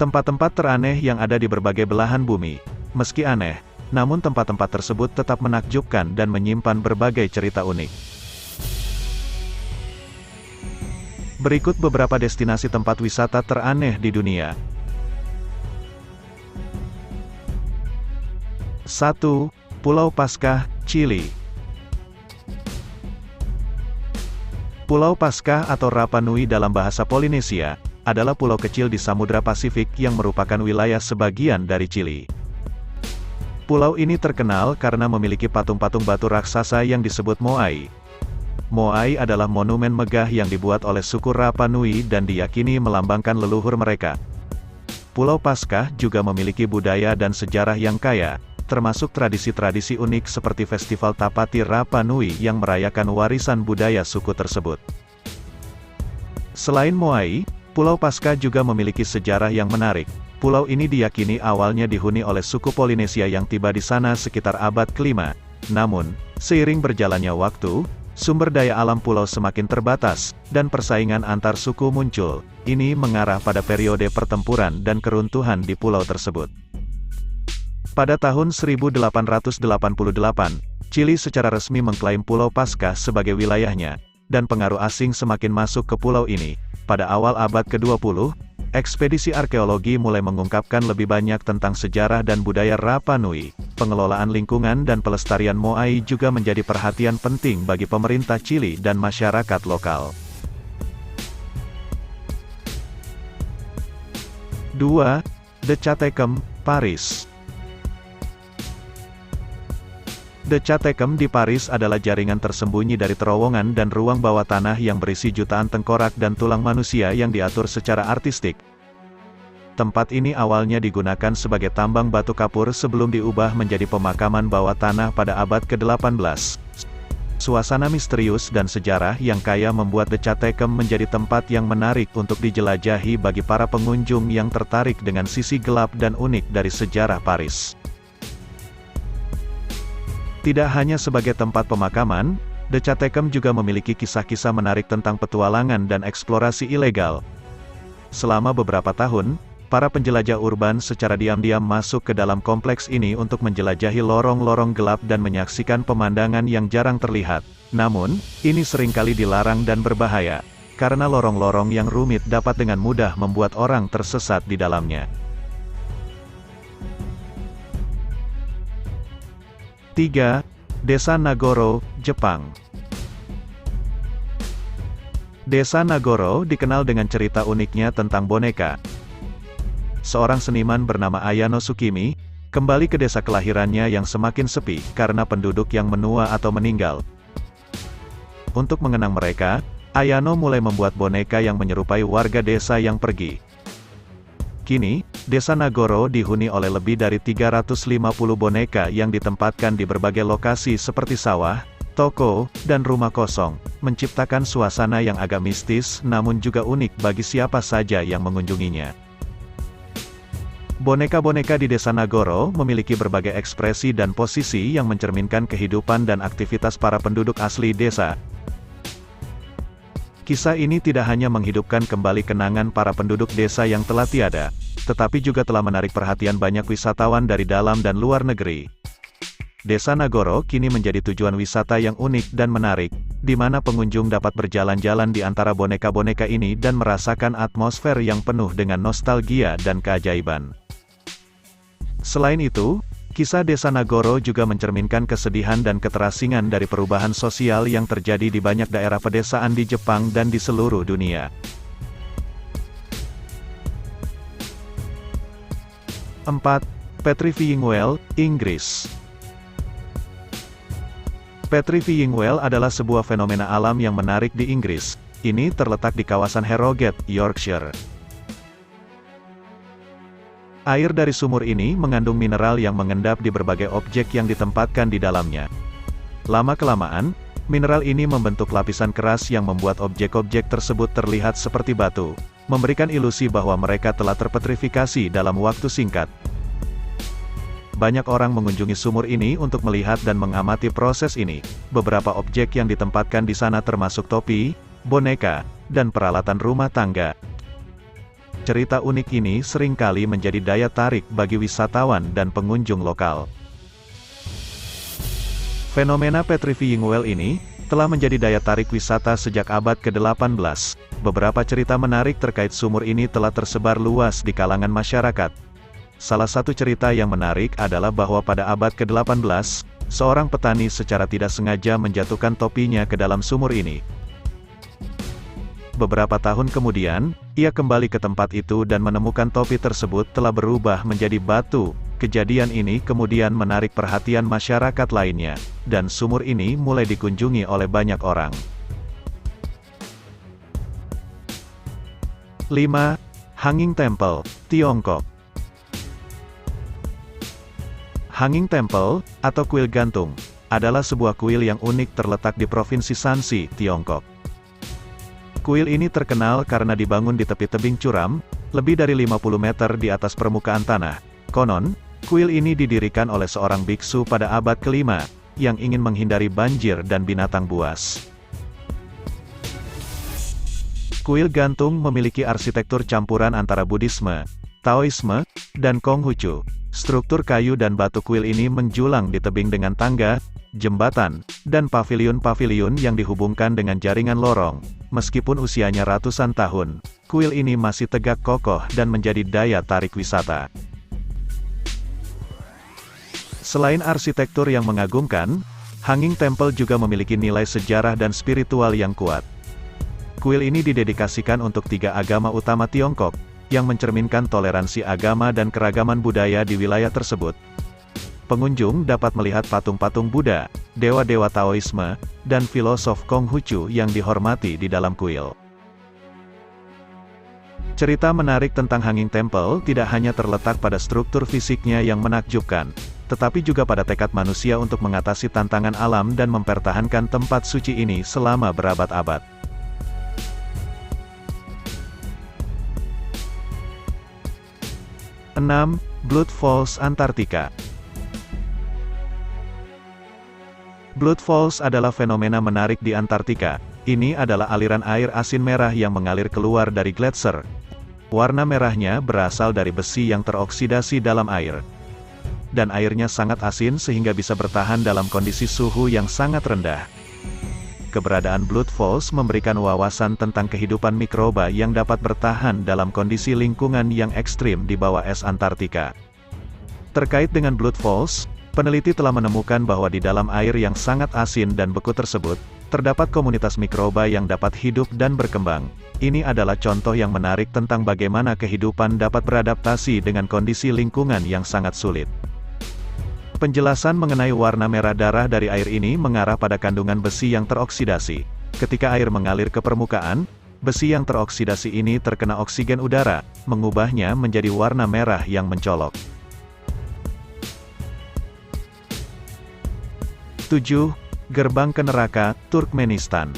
Tempat-tempat teraneh yang ada di berbagai belahan bumi. Meski aneh, namun tempat-tempat tersebut tetap menakjubkan dan menyimpan berbagai cerita unik. Berikut beberapa destinasi tempat wisata teraneh di dunia. 1. Pulau Paskah, Chili. Pulau Paskah atau Rapa Nui dalam bahasa Polinesia, adalah pulau kecil di Samudra Pasifik yang merupakan wilayah sebagian dari Chili. Pulau ini terkenal karena memiliki patung-patung batu raksasa yang disebut moai. Moai adalah monumen megah yang dibuat oleh suku Rapa Nui dan diyakini melambangkan leluhur mereka. Pulau Paskah juga memiliki budaya dan sejarah yang kaya, termasuk tradisi-tradisi unik seperti Festival Tapati Rapa Nui yang merayakan warisan budaya suku tersebut. Selain moai, Pulau Paskah juga memiliki sejarah yang menarik. Pulau ini diyakini awalnya dihuni oleh suku Polinesia yang tiba di sana sekitar abad ke-5. Namun, seiring berjalannya waktu, sumber daya alam pulau semakin terbatas, dan persaingan antar suku muncul. Ini mengarah pada periode pertempuran dan keruntuhan di pulau tersebut. Pada tahun 1888, Chili secara resmi mengklaim Pulau Paskah sebagai wilayahnya, dan pengaruh asing semakin masuk ke pulau ini. Pada awal abad ke-20, ekspedisi arkeologi mulai mengungkapkan lebih banyak tentang sejarah dan budaya Rapa Nui. Pengelolaan lingkungan dan pelestarian moai juga menjadi perhatian penting bagi pemerintah Chili dan masyarakat lokal. 2. The Chateauquen, Paris. The Chateauquen di Paris adalah jaringan tersembunyi dari terowongan dan ruang bawah tanah yang berisi jutaan tengkorak dan tulang manusia yang diatur secara artistik. Tempat ini awalnya digunakan sebagai tambang batu kapur sebelum diubah menjadi pemakaman bawah tanah pada abad ke-18. Suasana misterius dan sejarah yang kaya membuat The Chateauquen menjadi tempat yang menarik untuk dijelajahi bagi para pengunjung yang tertarik dengan sisi gelap dan unik dari sejarah Paris. Tidak hanya sebagai tempat pemakaman, The Chateauquen juga memiliki kisah-kisah menarik tentang petualangan dan eksplorasi ilegal. Selama beberapa tahun, para penjelajah urban secara diam-diam masuk ke dalam kompleks ini untuk menjelajahi lorong-lorong gelap dan menyaksikan pemandangan yang jarang terlihat. Namun, ini seringkali dilarang dan berbahaya, karena lorong-lorong yang rumit dapat dengan mudah membuat orang tersesat di dalamnya. 3. Desa Nagoro, Jepang. Desa Nagoro dikenal dengan cerita uniknya tentang boneka. Seorang seniman bernama Ayano Tsukimi, kembali ke desa kelahirannya yang semakin sepi karena penduduk yang menua atau meninggal. Untuk mengenang mereka, Ayano mulai membuat boneka yang menyerupai warga desa yang pergi. Kini, Desa Nagoro dihuni oleh lebih dari 350 boneka yang ditempatkan di berbagai lokasi seperti sawah, toko, dan rumah kosong, menciptakan suasana yang agak mistis namun juga unik bagi siapa saja yang mengunjunginya. Boneka-boneka di Desa Nagoro memiliki berbagai ekspresi dan posisi yang mencerminkan kehidupan dan aktivitas para penduduk asli desa. Kisah ini tidak hanya menghidupkan kembali kenangan para penduduk desa yang telah tiada, tetapi juga telah menarik perhatian banyak wisatawan dari dalam dan luar negeri. Desa Nagoro kini menjadi tujuan wisata yang unik dan menarik, di mana pengunjung dapat berjalan-jalan di antara boneka-boneka ini dan merasakan atmosfer yang penuh dengan nostalgia dan keajaiban. Selain itu, kisah Desa Nagoro juga mencerminkan kesedihan dan keterasingan dari perubahan sosial yang terjadi di banyak daerah pedesaan di Jepang dan di seluruh dunia. 4. Petrifying Well, Inggris. Petrifying Well adalah sebuah fenomena alam yang menarik di Inggris. Ini terletak di kawasan Harrogate, Yorkshire. Air dari sumur ini mengandung mineral yang mengendap di berbagai objek yang ditempatkan di dalamnya. Lama-kelamaan, mineral ini membentuk lapisan keras yang membuat objek-objek tersebut terlihat seperti batu, memberikan ilusi bahwa mereka telah terpetrifikasi dalam waktu singkat. Banyak orang mengunjungi sumur ini untuk melihat dan mengamati proses ini. Beberapa objek yang ditempatkan di sana termasuk topi, boneka, dan peralatan rumah tangga. cerita unik ini seringkali menjadi daya tarik bagi wisatawan dan pengunjung lokal. Fenomena Petrifying Well ini telah menjadi daya tarik wisata sejak abad ke-18. Beberapa cerita menarik terkait sumur ini telah tersebar luas di kalangan masyarakat. Salah satu cerita yang menarik adalah bahwa pada abad ke-18, seorang petani secara tidak sengaja menjatuhkan topinya ke dalam sumur ini. Beberapa tahun kemudian, ia kembali ke tempat itu dan menemukan topi tersebut telah berubah menjadi batu. Kejadian ini kemudian menarik perhatian masyarakat lainnya, dan sumur ini mulai dikunjungi oleh banyak orang. 5. Hanging Temple, Tiongkok. Hanging Temple, atau kuil gantung, adalah sebuah kuil yang unik terletak di Provinsi Shanxi, Tiongkok. Kuil ini terkenal karena dibangun di tepi tebing curam, lebih dari 50 meter di atas permukaan tanah. Konon, kuil ini didirikan oleh seorang biksu pada abad ke-5, yang ingin menghindari banjir dan binatang buas. Kuil gantung memiliki arsitektur campuran antara Buddhisme, Taoisme, dan Konghucu. Struktur kayu dan batu kuil ini menjulang di tebing dengan tangga, jembatan, dan paviliun-paviliun yang dihubungkan dengan jaringan lorong. Meskipun usianya ratusan tahun, kuil ini masih tegak kokoh dan menjadi daya tarik wisata. Selain arsitektur yang mengagumkan, Hanging Temple juga memiliki nilai sejarah dan spiritual yang kuat. Kuil ini didedikasikan untuk 3 agama utama Tiongkok, yang mencerminkan toleransi agama dan keragaman budaya di wilayah tersebut. Pengunjung dapat melihat patung-patung Buddha, dewa-dewa Taoisme, dan filosof Konghucu yang dihormati di dalam kuil. Cerita menarik tentang Hanging Temple tidak hanya terletak pada struktur fisiknya yang menakjubkan, tetapi juga pada tekad manusia untuk mengatasi tantangan alam dan mempertahankan tempat suci ini selama berabad-abad. 6. Blood Falls, Antartika. Blood Falls adalah fenomena menarik di Antartika. Ini adalah aliran air asin merah yang mengalir keluar dari gletser. Warna merahnya berasal dari besi yang teroksidasi dalam air. Dan airnya sangat asin sehingga bisa bertahan dalam kondisi suhu yang sangat rendah. Keberadaan Blood Falls memberikan wawasan tentang kehidupan mikroba yang dapat bertahan dalam kondisi lingkungan yang ekstrim di bawah es Antartika. Terkait dengan Blood Falls, peneliti telah menemukan bahwa di dalam air yang sangat asin dan beku tersebut, terdapat komunitas mikroba yang dapat hidup dan berkembang. Ini adalah contoh yang menarik tentang bagaimana kehidupan dapat beradaptasi dengan kondisi lingkungan yang sangat sulit. Penjelasan mengenai warna merah darah dari air ini mengarah pada kandungan besi yang teroksidasi. Ketika air mengalir ke permukaan, besi yang teroksidasi ini terkena oksigen udara, mengubahnya menjadi warna merah yang mencolok. 7. Gerbang ke Neraka, Turkmenistan.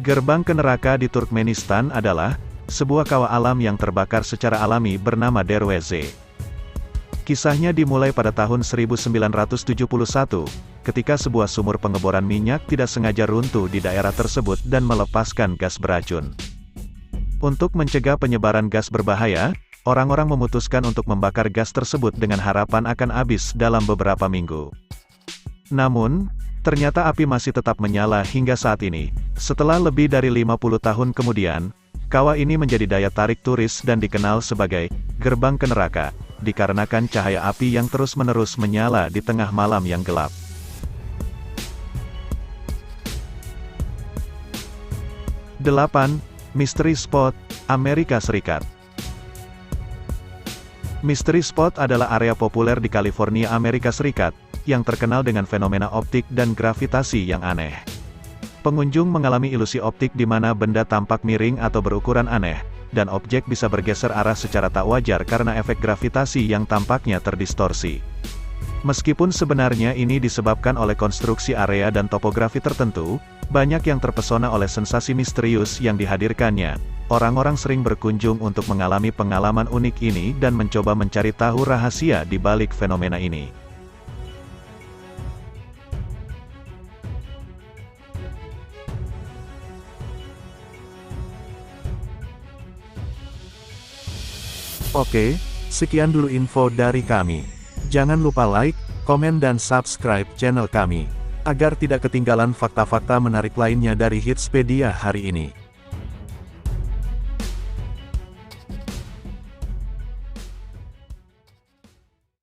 Gerbang ke Neraka di Turkmenistan adalah sebuah kawah alam yang terbakar secara alami bernama Derweze. Kisahnya dimulai pada tahun 1971, ketika sebuah sumur pengeboran minyak tidak sengaja runtuh di daerah tersebut dan melepaskan gas beracun. Untuk mencegah penyebaran gas berbahaya, orang-orang memutuskan untuk membakar gas tersebut dengan harapan akan habis dalam beberapa minggu. Namun, ternyata api masih tetap menyala hingga saat ini. Setelah lebih dari 50 tahun kemudian, kawah ini menjadi daya tarik turis dan dikenal sebagai Gerbang ke Neraka, dikarenakan cahaya api yang terus-menerus menyala di tengah malam yang gelap. 8. Mystery Spot, Amerika Serikat. Mystery Spot adalah area populer di California, Amerika Serikat, yang terkenal dengan fenomena optik dan gravitasi yang aneh. Pengunjung mengalami ilusi optik di mana benda tampak miring atau berukuran aneh, dan objek bisa bergeser arah secara tak wajar karena efek gravitasi yang tampaknya terdistorsi. Meskipun sebenarnya ini disebabkan oleh konstruksi area dan topografi tertentu, banyak yang terpesona oleh sensasi misterius yang dihadirkannya. Orang-orang sering berkunjung untuk mengalami pengalaman unik ini dan mencoba mencari tahu rahasia di balik fenomena ini. Oke, sekian dulu info dari kami. Jangan lupa like, komen dan subscribe channel kami, agar tidak ketinggalan fakta-fakta menarik lainnya dari Hitspedia hari ini.